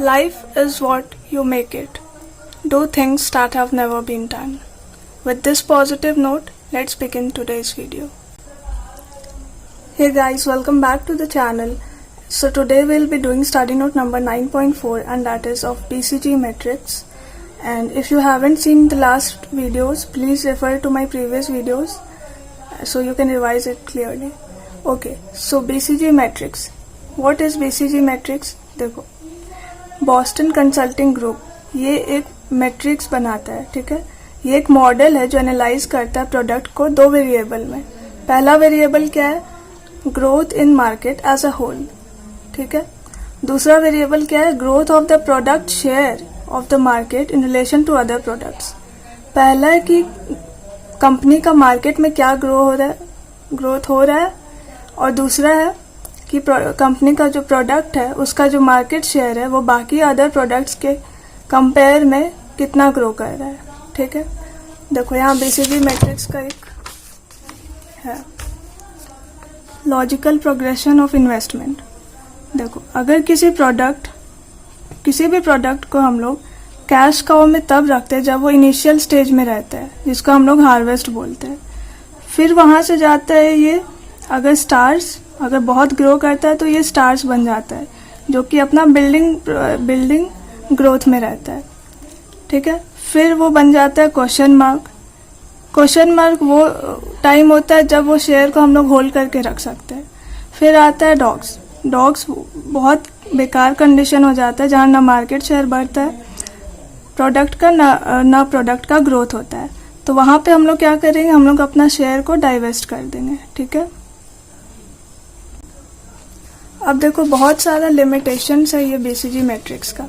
Life is what you make it. Do things that have never been done. With this positive note, let's begin today's video. Hey guys, welcome back to the channel. So today we'll be doing study note number 9.4 and that is of BCG metrics. And if you haven't seen the last videos, please refer to my previous videos so you can revise it clearly. Okay, so BCG metrics. What is BCG metrics? देखो, Boston consulting group ये एक matrix बनाता है, ठीक है। ये एक model है जो एनालाइज करता है प्रोडक्ट को दो वेरिएबल में। पहला वेरिएबल क्या है? Growth in market as a whole, ठीक है। दूसरा वेरिएबल क्या है? Growth of the product share of the market in relation to other products. पहला है कि कंपनी का मार्केट में क्या ग्रोथ हो रहा है, और दूसरा है कि कंपनी का जो प्रोडक्ट है उसका जो मार्केट शेयर है वो बाकी अदर प्रोडक्ट्स के कंपेयर में कितना ग्रो कर रहा है, ठीक है। देखो यहाँ बीसीजी मैट्रिक्स का एक है लॉजिकल प्रोग्रेशन ऑफ इन्वेस्टमेंट। देखो, अगर किसी भी प्रोडक्ट को हम लोग कैश काउ में तब रखते हैं जब वो इनिशियल स्टेज में रहता है, जिसको हम लोग हार्वेस्ट बोलते हैं। फिर वहाँ से जाता है ये, अगर बहुत ग्रो करता है तो ये स्टार्स बन जाता है, जो कि अपना बिल्डिंग ग्रोथ में रहता है, ठीक है। फिर वो बन जाता है क्वेश्चन मार्क वो टाइम होता है जब वो शेयर को हम लोग होल्ड करके रख सकते हैं। फिर आता है डॉग्स बहुत बेकार कंडीशन हो जाता है जहाँ ना मार्केट शेयर बढ़ता है प्रोडक्ट का, ना प्रोडक्ट का ग्रोथ होता है। तो वहाँ पे हम लोग क्या करेंगे? हम लोग अपना शेयर को डाइवेस्ट कर देंगे, ठीक है। अब देखो, बहुत सारा लिमिटेशंस है ये बीसीजी मैट्रिक्स का,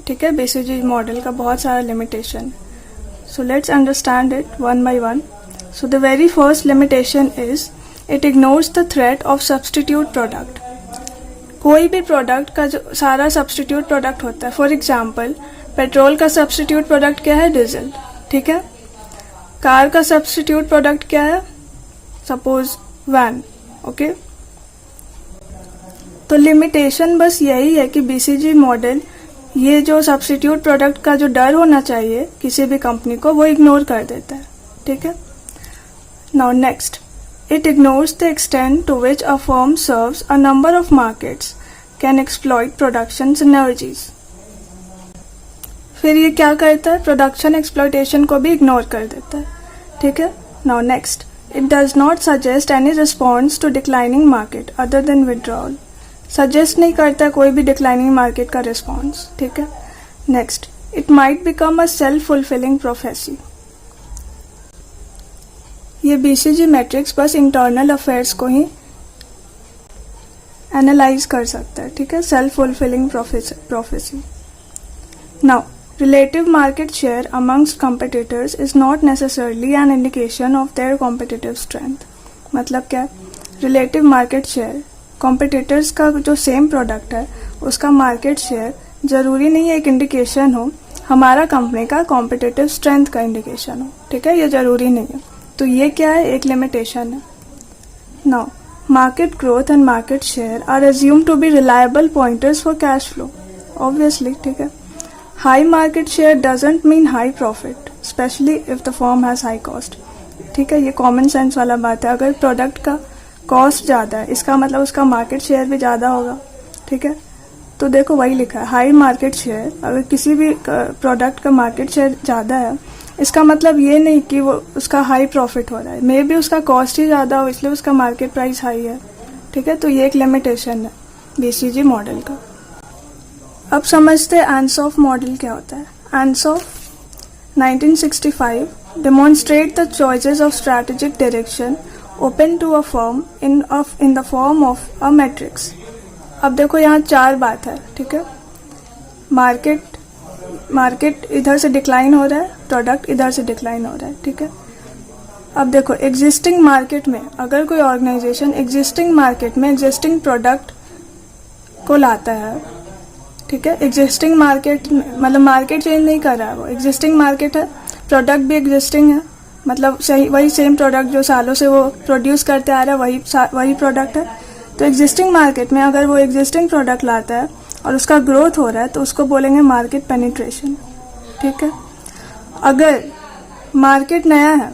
ठीक है। बीसीजी मॉडल का बहुत सारा limitation. So let's understand it one by one. So the very first limitation is it ignores the threat of substitute product. कोई भी प्रोडक्ट का जो सारा सब्सटीट्यूट प्रोडक्ट होता है, फॉर एग्जाम्पल पेट्रोल का सब्सटीट्यूट प्रोडक्ट क्या है? डीजल, ठीक है। कार का सब्सटीट्यूट प्रोडक्ट क्या है? Suppose when, okay. तो लिमिटेशन बस यही है कि बीसीजी मॉडल ये जो सब्स्टिट्यूट प्रोडक्ट का जो डर होना चाहिए किसी भी कंपनी को, वो इग्नोर कर देता है, ठीक है। Now next, it ignores the extent to which a firm serves a number of markets can exploit production synergies. फिर ये क्या करता है? प्रोडक्शन एक्सप्लॉइटेशन को भी इग्नोर कर देता है, ठीक है। Now next, it does not suggest any response to declining market other than withdrawal. Suggest नहीं करता कोई भी डिक्लाइनिंग मार्केट का रिस्पॉन्स, ठीक है। Next, it might become a self fulfilling prophecy. ये बीसीजी मैट्रिक्स बस इंटरनल अफेयर्स को ही एनालाइज कर सकता है, ठीक है। Self fulfilling prophecy. Now, relative market share amongst competitors is not necessarily an indication of their competitive strength। मतलब क्या? relative market share competitors का जो सेम प्रोडक्ट है उसका मार्केट शेयर जरूरी नहीं है एक इंडिकेशन हो हमारा कंपनी का कॉम्पिटिटिव स्ट्रेंथ का इंडिकेशन हो, ठीक है। ये जरूरी नहीं है। तो ये क्या है? एक लिमिटेशन है। Now, market growth and market share are assumed to be reliable pointers for cash flow, obviously, ठीक है। High market share doesn't mean high profit, specially if the firm has high cost, ठीक है। ये common sense वाला बात है। अगर product का कॉस्ट ज़्यादा है इसका मतलब उसका मार्केट शेयर भी ज़्यादा होगा, ठीक है। तो देखो वही लिखा है, हाई मार्केट शेयर। अगर किसी भी प्रोडक्ट का मार्केट शेयर ज़्यादा है इसका मतलब ये नहीं कि वो उसका हाई प्रॉफिट हो रहा है, मे बी उसका कॉस्ट ही ज़्यादा हो इसलिए उसका मार्केट प्राइस हाई है, ठीक है। तो ये एक लिमिटेशन है बीसीजी मॉडल का। अब समझते हैं आंसॉफ मॉडल क्या होता है। आंसॉफ 1965 demonstrate the choices of strategic direction open to a firm in the form of a matrix। अब देखो यहाँ चार बात है, ठीक है। मार्केट इधर से डिक्लाइन हो रहा है, प्रोडक्ट इधर से डिक्लाइन हो रहा है, ठीक है। अब देखो, एग्जिस्टिंग मार्केट में अगर कोई ऑर्गेनाइजेशन एग्जिस्टिंग मार्केट में एग्जिस्टिंग प्रोडक्ट को लाता है, ठीक है। एग्जिस्टिंग मार्केट मतलब मार्केट चेंज नहीं कर रहा है, वो एग्जिस्टिंग मार्केट है, प्रोडक्ट भी एग्जिस्टिंग है, मतलब सही वही सेम प्रोडक्ट जो सालों से वो प्रोड्यूस करते आ रहा है वही प्रोडक्ट है। तो एग्जिस्टिंग मार्केट में अगर वो एग्जिस्टिंग प्रोडक्ट लाता है और उसका ग्रोथ हो रहा है तो उसको बोलेंगे मार्केट पेनिट्रेशन, ठीक है। अगर मार्केट नया है,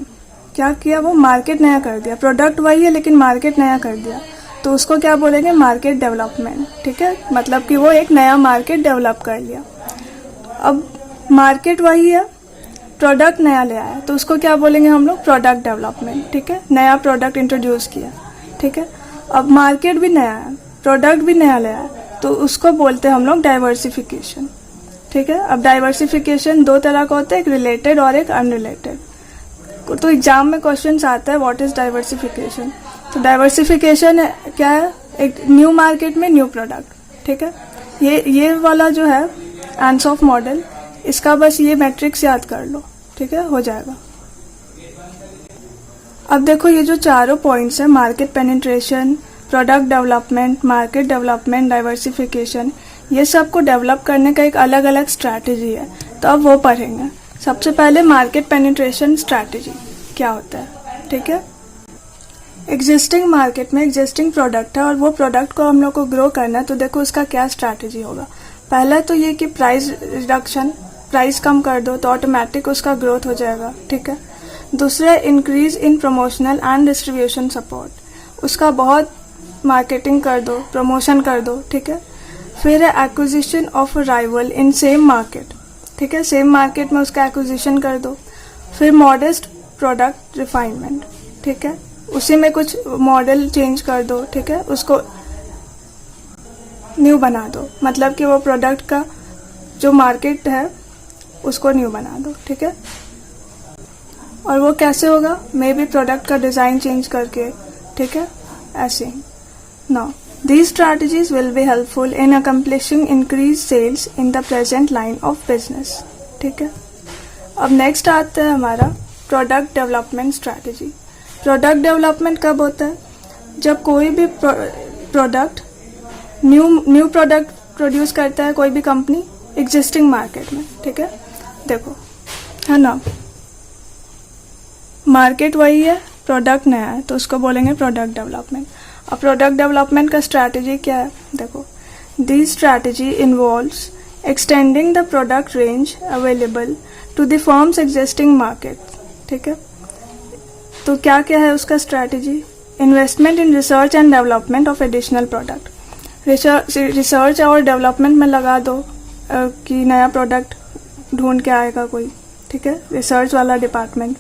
क्या किया, वो मार्केट नया कर दिया, प्रोडक्ट वही है लेकिन मार्केट नया कर दिया, तो उसको क्या बोलेंगे, मार्केट डेवलपमेंट, ठीक है। मतलब कि वो एक नया मार्केट डेवलप कर लिया। अब मार्केट वही है, प्रोडक्ट नया ले आया, तो उसको क्या बोलेंगे हम लोग, प्रोडक्ट डेवलपमेंट, ठीक है। नया प्रोडक्ट इंट्रोड्यूस किया, ठीक है। अब मार्केट भी नया है, प्रोडक्ट भी नया ले आया, तो उसको बोलते हैं हम लोग डाइवर्सिफिकेशन, ठीक है। अब डाइवर्सिफिकेशन दो तरह का होता है, एक रिलेटेड और एक अनरिलेटेड। तो एग्जाम में क्वेश्चन आता है व्हाट इज डाइवर्सिफिकेशन। तो डाइवर्सिफिकेशन क्या है, एक न्यू मार्केट में न्यू प्रोडक्ट, ठीक है। ये वाला जो है आंसॉफ मॉडल, इसका बस ये मैट्रिक्स याद कर लो, ठीक है, हो जाएगा। अब देखो ये जो चारों पॉइंट्स है, market penetration, product development, market development, diversification, ये सब को डेवलप करने का एक अलग अलग स्ट्रैटेजी है, तो अब वो पढ़ेंगे। सबसे पहले मार्केट पेनिट्रेशन स्ट्रैटेजी क्या होता है, ठीक है। एग्जिस्टिंग मार्केट में एग्जिस्टिंग प्रोडक्ट है और वो प्रोडक्ट को हम लोग को ग्रो करना है, तो देखो उसका क्या स्ट्रैटेजी होगा। पहला तो ये कि प्राइस रिडक्शन, प्राइस कम कर दो तो ऑटोमेटिक उसका ग्रोथ हो जाएगा, ठीक है। दूसरा, increase in promotional and distribution support, उसका बहुत मार्केटिंग कर दो, प्रमोशन कर दो, ठीक है। फिर है acquisition of rival in same market, ठीक है, सेम मार्केट में उसका एक्विजिशन कर दो। फिर मॉडेस्ट प्रोडक्ट रिफाइनमेंट, ठीक है, उसी में कुछ मॉडल चेंज कर दो, ठीक है, उसको न्यू बना दो, मतलब कि वो प्रोडक्ट का जो मार्केट है उसको न्यू बना दो, ठीक है। और वो कैसे होगा, मे बी प्रोडक्ट का डिज़ाइन चेंज करके, ठीक है, ऐसे ही। Now these strategies will be helpful in accomplishing increased sales in the present line of business, ठीक है। अब नेक्स्ट आता है हमारा product development strategy. Product development कब होता है, जब कोई भी प्रोडक्ट न्यू प्रोडक्ट प्रोड्यूस करता है कोई भी कंपनी एग्जिस्टिंग मार्केट में, ठीक है। देखो है ना, मार्केट वही है, प्रोडक्ट नया है, तो उसको बोलेंगे प्रोडक्ट डेवलपमेंट। अब प्रोडक्ट डेवलपमेंट का स्ट्रैटेजी क्या है, देखो this strategy involves extending the product range available to the firm's existing market, ठीक है। तो क्या क्या है उसका strategy, investment in research and development of additional product, research और डेवलपमेंट में लगा दो कि नया प्रोडक्ट ढूंढ के आएगा कोई, ठीक है, रिसर्च वाला डिपार्टमेंट।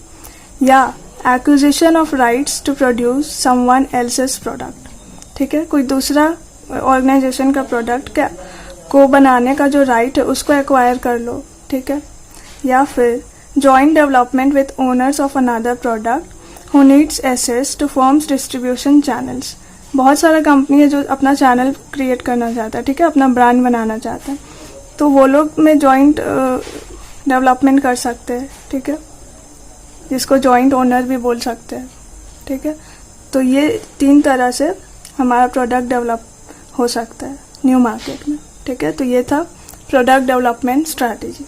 या acquisition of rights to produce someone else's product, ठीक है, कोई दूसरा ऑर्गेनाइजेशन का प्रोडक्ट को बनाने का जो राइट है उसको एक्वायर कर लो, ठीक है। या फिर joint development with owners of another product who needs assess two forms distribution channels. बहुत सारा कंपनी है जो अपना चैनल क्रिएट करना चाहता है, ठीक है, अपना ब्रांड बनाना चाहता है, तो वो लोग में जॉइंट डेवलपमेंट कर सकते हैं, ठीक है, जिसको जॉइंट ओनर भी बोल सकते हैं, ठीक है। तो ये तीन तरह से हमारा प्रोडक्ट डेवलप हो सकता है न्यू मार्केट में, ठीक है। तो ये था प्रोडक्ट डेवलपमेंट स्ट्रैटेजी।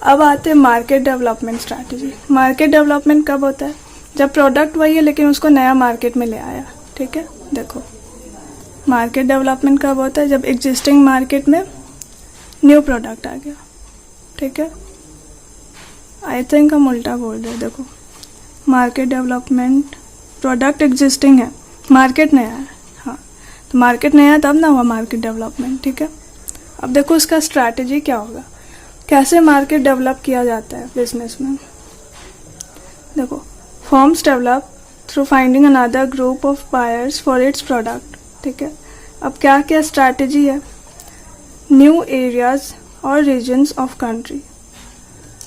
अब आते हैं market development strategy. Market development कब होता है, जब प्रोडक्ट वही है लेकिन उसको नया मार्केट में ले आया, ठीक है। देखो मार्केट डेवलपमेंट कब होता है, जब एग्जिस्टिंग मार्केट में न्यू प्रोडक्ट आ गया, ठीक है। आई थिंक हम उल्टा बोल रहे हैं, देखो मार्केट डेवलपमेंट, प्रोडक्ट एग्जिस्टिंग है, मार्केट नया है, हाँ, तो मार्केट नया तब ना हुआ मार्केट डेवलपमेंट, ठीक है। अब देखो इसका स्ट्रैटेजी क्या होगा, कैसे मार्केट डेवलप किया जाता है बिजनेस में। देखो firms develop through finding another group of buyers for its product, ठीक है। अब क्या क्या स्ट्रैटेजी है, न्यू एरियाज और रीजन्स ऑफ कंट्री।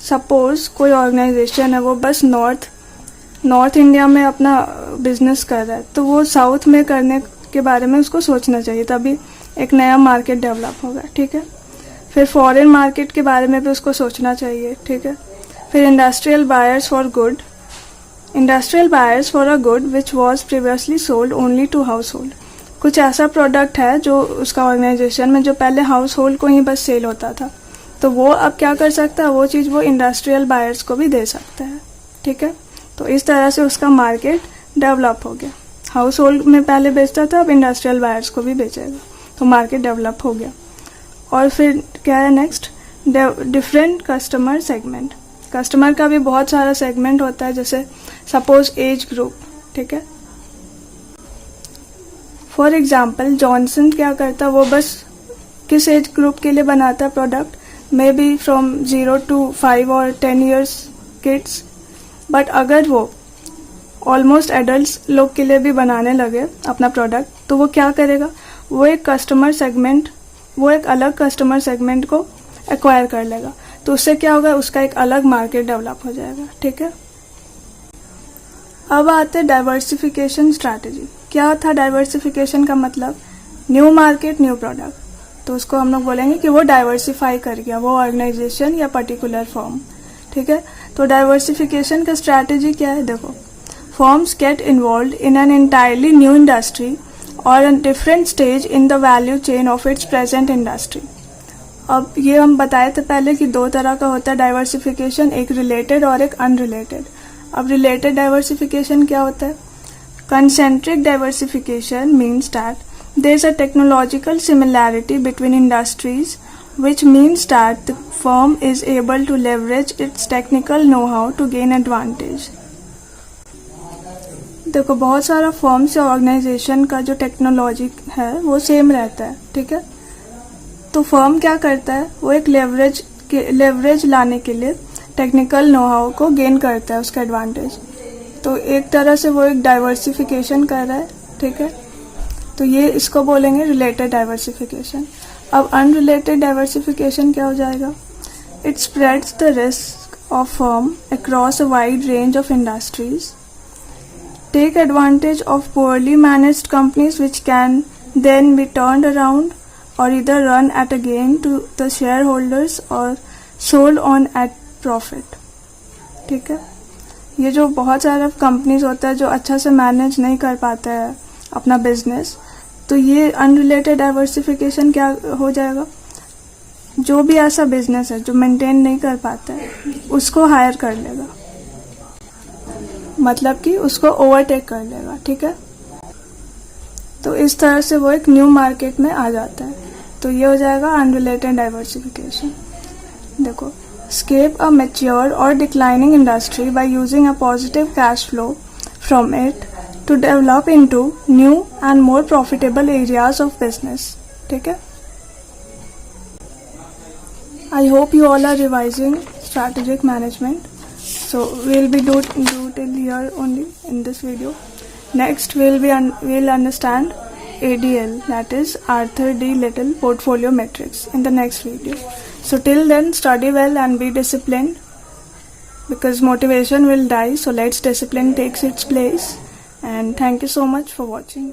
सपोज कोई ऑर्गेनाइजेशन है वो बस नॉर्थ इंडिया में अपना बिजनेस कर रहा है, तो वो साउथ में करने के बारे में उसको सोचना चाहिए, तभी एक नया मार्केट डेवलप होगा, ठीक है। फिर फॉरेन मार्केट के बारे में भी उसको सोचना चाहिए, ठीक है। फिर industrial buyers for a good which was previously sold only to हाउस होल्ड। कुछ ऐसा प्रोडक्ट है जो उसका ऑर्गेनाइजेशन में जो पहले हाउस होल्ड को ही बस सेल होता था, तो वो अब क्या कर सकता है, वो चीज़ वो इंडस्ट्रियल बायर्स को भी दे सकता है, ठीक है। तो इस तरह से उसका मार्केट डेवलप हो गया, हाउस होल्ड में पहले बेचता था, अब इंडस्ट्रियल बायर्स को भी बेचेगा, तो मार्केट डेवलप हो गया। और फिर क्या है next, different customer segment. Customer का भी बहुत सारा सेगमेंट होता है, जैसे सपोज एज ग्रुप, ठीक है। फॉर एग्जाम्पल जॉनसन क्या करता है, वो बस किस एज ग्रुप के लिए बनाता है product, may be from 0 to 5 और 10 years किड्स, बट अगर वो ऑलमोस्ट एडल्ट्स लोग के लिए भी बनाने लगे अपना प्रोडक्ट, तो वो क्या करेगा, वो एक अलग कस्टमर सेगमेंट को एक्वायर कर लेगा। तो उससे क्या होगा, उसका एक अलग मार्केट डेवलप हो जाएगा, ठीक है। अब आते हैं डाइवर्सिफिकेशन स्ट्रैटेजी। क्या था डाइवर्सिफिकेशन का मतलब, न्यू मार्केट न्यू प्रोडक्ट। तो उसको हम लोग बोलेंगे कि वो डाइवर्सिफाई कर गया, वो ऑर्गेनाइजेशन या पर्टिकुलर फर्म, ठीक है। तो डाइवर्सिफिकेशन का स्ट्रैटेजी क्या है, देखो, firms get involve in an entirely new industry और a different stage in the value chain of its present industry. अब ये हम बताए थे पहले कि दो तरह का होता है डाइवर्सिफिकेशन, एक रिलेटेड और एक अनरिलेटेड। अब रिलेटेड डाइवर्सिफिकेशन क्या होता है, concentric diversification means that there is a technological similarity between industries which means that the firm is able to leverage its technical know-how to gain advantage। देखो बहुत सारा फर्म्स या ऑर्गेनाइजेशन का जो टेक्नोलॉजी है वो सेम रहता है, ठीक है। तो फर्म क्या करता है, वो एक लेवरेज लाने के लिए टेक्निकल नो हाउ को गेन करता है, उसका एडवांटेज। तो एक तरह से वो एक डाइवर्सिफिकेशन कर रहा है, ठीक है। तो ये इसको बोलेंगे रिलेटेड डाइवर्सिफिकेशन। अब अनरिलेटेड डाइवर्सिफिकेशन क्या हो जाएगा, it spreads the risk of firm across a wide range of industries, take advantage of poorly managed companies which can then be turned around or either run at a gain to the shareholders or sold on at profit, ठीक है। ये जो बहुत सारा companies होता है जो अच्छा से मैनेज नहीं कर पाता है अपना बिजनेस, तो ये अनरिलेटेड डाइवर्सिफिकेशन क्या हो जाएगा, जो भी ऐसा बिजनेस है जो मेंटेन नहीं कर पाता है उसको हायर कर लेगा, मतलब कि उसको ओवरटेक कर लेगा, ठीक है। तो इस तरह से वो एक न्यू मार्केट में आ जाता है। तो ये हो जाएगा अनरिलेटेड डाइवर्सिफिकेशन। देखो, स्केप अ मैच्योर और declining industry by using a positive cash flow from it to develop into new and more profitable areas of business, ठीक है। I hope you all are revising strategic management, so we'll be do till here only in this video. Next we'll understand ADL, that is Arthur D. Little portfolio metrics, in the next video. So till then, study well and be disciplined, because motivation will die, so let's discipline takes its place. And thank you so much for watching.